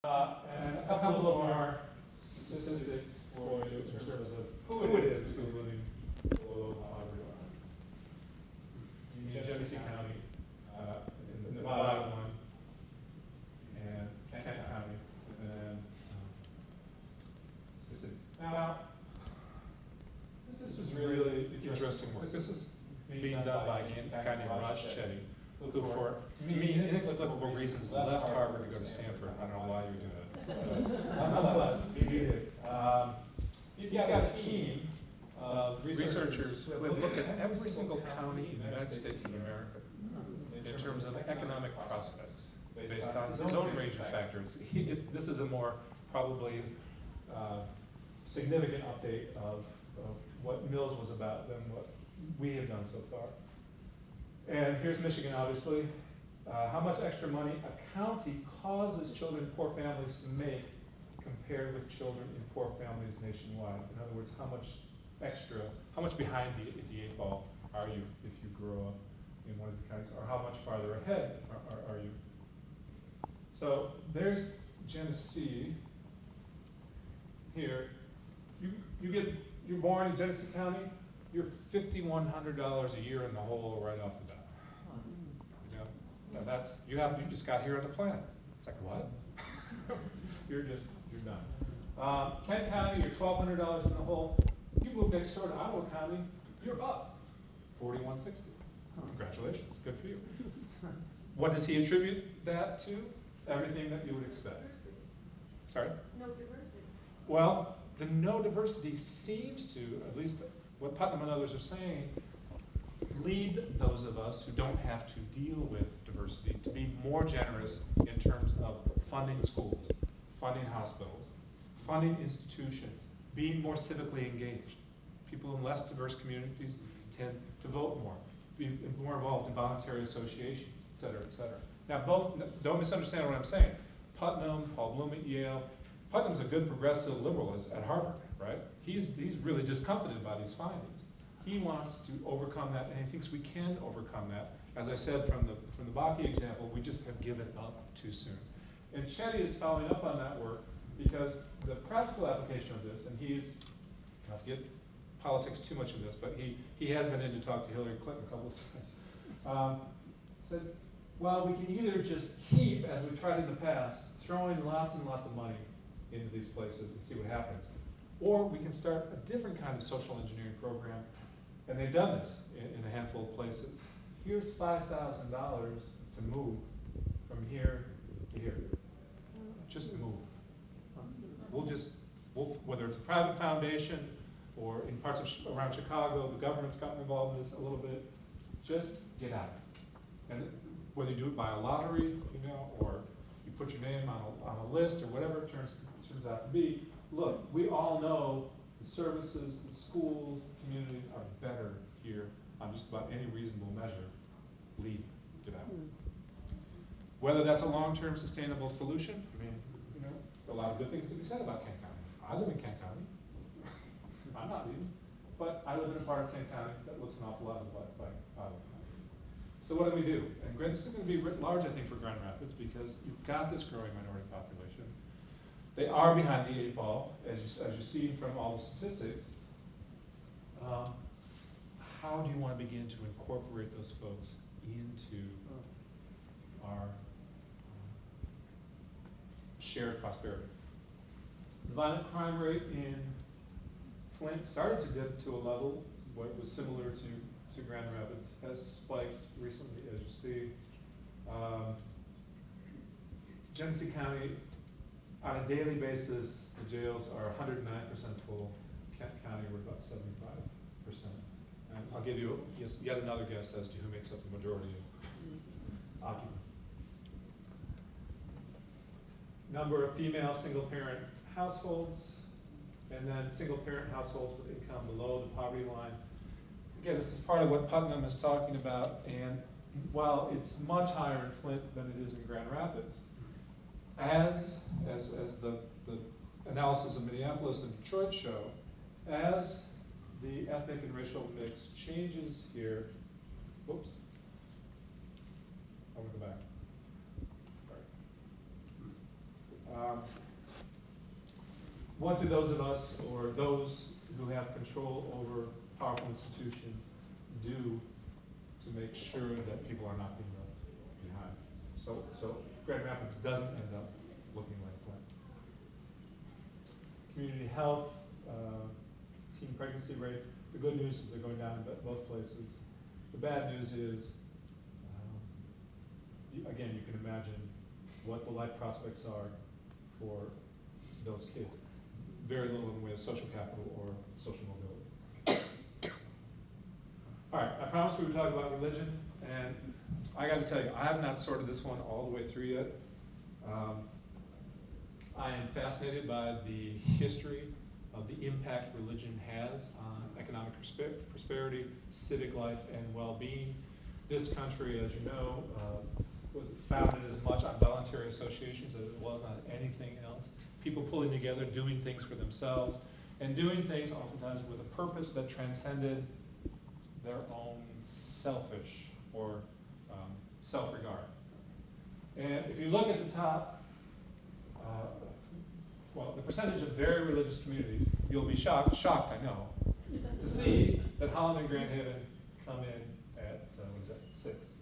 And a couple of our statistics for you in terms of who it is who's living below the poverty line. In Genesee County, in the bottom one, and Kent County, and then Mississippi. Now, this is really interesting work. This is being done by a guy named Raj Chetty, who for, to me, inexplicable reasons, left Harvard to go to Stanford. I don't know why you do that. Nonetheless, he did. He's got a team of researchers who have looked at every single county in the United States of America in terms of economic prospects, based on his own range of factors. This is a more probably significant update of what Mills was about than what we have done so far. And here's Michigan, obviously. How much extra money a county causes children in poor families to make compared with children in poor families nationwide. In other words, how much extra, how much behind the eight ball are you if you grow up in one of the counties, or how much farther ahead are you? So there's Genesee. Here, you're born in Genesee County, you're $5,100 a year in the hole right off the bat. You know, that's you just got here on the planet. It's like what? you're done. Kent County, you're $1,200 in the hole. You move next door to Ottawa County, you're up $4,160. Congratulations, good for you. What does he attribute that to? Everything that you would expect. Sorry? No diversity. Well, the no diversity seems to, at least what Putnam and others are saying, lead those of us who don't have to deal with diversity to be more generous in terms of funding schools, funding hospitals, funding institutions, being more civically engaged. People in less diverse communities tend to vote more, be more involved in voluntary associations, et cetera, et cetera. Now, don't misunderstand what I'm saying. Putnam, Paul Bloom at Yale, Putnam's a good progressive liberal at Harvard, right? He's really discomfited by these findings. He wants to overcome that, and he thinks we can overcome that. As I said from the Bakke example, we just have given up too soon. And Chetty is following up on that work because the practical application of this, and he's, not to get politics too much in this, but he has been in to talk to Hillary Clinton a couple of times, said, well, we can either just keep, as we've tried in the past, throwing lots and lots of money into these places and see what happens. Or we can start a different kind of social engineering program, and they've done this in a handful of places. Here's $5,000 to move from here to here. Just move. Whether it's a private foundation or in parts of around Chicago, the government's gotten involved in this a little bit. Just get out. And whether you do it by a lottery, or you put your name on a list or whatever it turns out to be. Look, we all know the services, the schools, the communities are better here on just about any reasonable measure. Leave, get out. Whether that's a long-term sustainable solution, a lot of good things to be said about Kent County. I live in Kent County. I'm not leaving, but I live in a part of Kent County that looks an awful lot like Ottawa County. So what do we do? And this is going to be writ large, I think, for Grand Rapids because you've got this growing minority population. They are behind the eight ball, as you see from all the statistics. How do you want to begin to incorporate those folks into our shared prosperity? The violent crime rate in Flint started to dip to a level what was similar to Grand Rapids, has spiked recently, as you see. Genesee County, on a daily basis, the jails are 109% full. Kent County, we're about 75%. And I'll give you yet another guess as to who makes up the majority of occupants. Number of female single-parent households, and then single-parent households with income below the poverty line. Again, this is part of what Putnam is talking about, and while it's much higher in Flint than it is in Grand Rapids, as the analysis of Minneapolis and Detroit show, as the ethnic and racial mix changes here, whoops, I want to go back. Sorry. What do those of us, or those who have control over powerful institutions, do to make sure that people are not being left behind? So Grand Rapids doesn't end up looking like Flint. Community health, teen pregnancy rates. The good news is they're going down in both places. The bad news is, again, you can imagine what the life prospects are for those kids. Very little in the way of social capital or social mobility. All right, I promised we would talk about religion, and I got to tell you, I have not sorted this one all the way through yet. I am fascinated by the history of the impact religion has on economic prosperity, civic life, and well-being. This country, as you know, was founded as much on voluntary associations as it was on anything else. People pulling together, doing things for themselves, and doing things oftentimes with a purpose that transcended their own selfish or self-regard. And if you look at the top, well, the percentage of very religious communities, you'll be shocked, I know, to see that Holland and Grand Haven come in at, what is that, 6.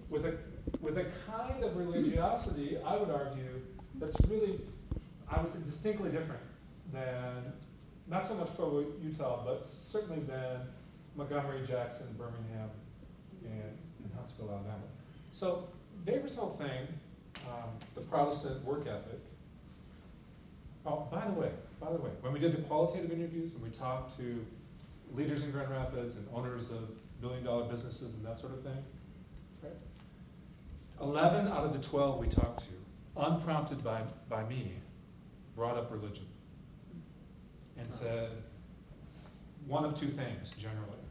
With a kind of religiosity, I would argue, that's really, I would say, distinctly different than, not so much Provo, Utah, but certainly than Montgomery, Jackson, Birmingham, and Huntsville, Alabama. So Weber's whole thing, the Protestant work ethic. Oh, by the way, when we did the qualitative interviews and we talked to leaders in Grand Rapids and owners of billion-dollar businesses and that sort of thing, right? 11 out of the 12 we talked to, unprompted by me, brought up religion and said one of two things generally.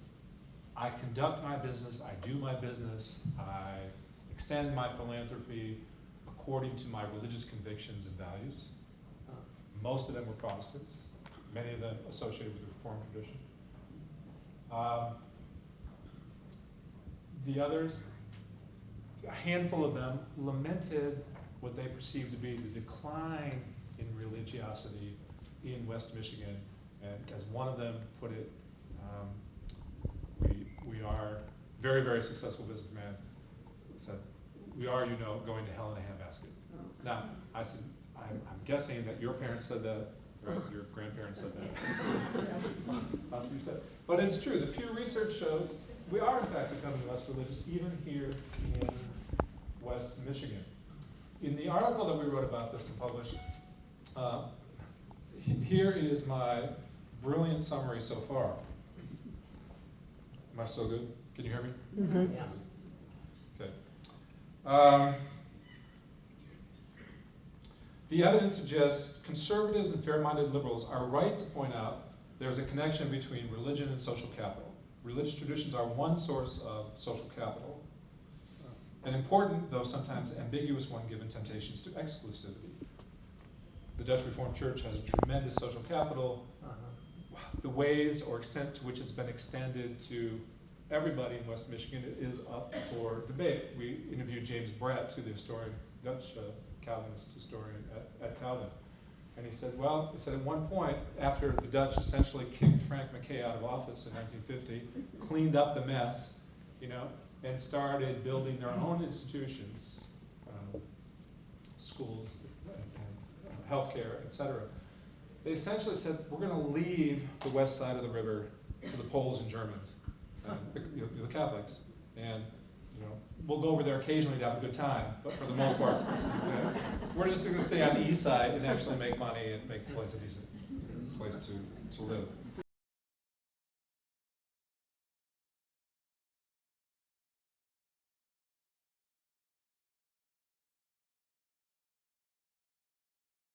I conduct my business, I do my business, I extend my philanthropy according to my religious convictions and values. Most of them were Protestants, many of them associated with the Reformed tradition. The others, a handful of them, lamented what they perceived to be the decline in religiosity in West Michigan. And as one of them put it, we are very, very successful businessman said, we are, going to hell in a handbasket. Now, I said, I'm guessing that your parents said that, right? Your grandparents said that. That's what you said. But it's true. The Pew Research shows we are, in fact, becoming less religious, even here in West Michigan. In the article that we wrote about this and published, here is my brilliant summary so far. Am I so good? Can you hear me? Mm-hmm. Yeah. Okay. The evidence suggests conservatives and fair-minded liberals are right to point out there's a connection between religion and social capital. Religious traditions are one source of social capital, an important, though sometimes ambiguous one given temptations to exclusivity. The Dutch Reformed Church has a tremendous social capital. The ways or extent to which it's been extended to everybody in West Michigan is up for debate. We interviewed James Bratt, the historian, Dutch Calvinist historian at Calvin. And he said, at one point, after the Dutch essentially kicked Frank Mackay out of office in 1950, cleaned up the mess, and started building their own institutions, schools, and healthcare, et cetera. They essentially said, we're going to leave the west side of the river to the Poles and Germans, and the Catholics, and we'll go over there occasionally to have a good time, but for the most part, we're just going to stay on the east side and actually make money and make the place a decent place to live.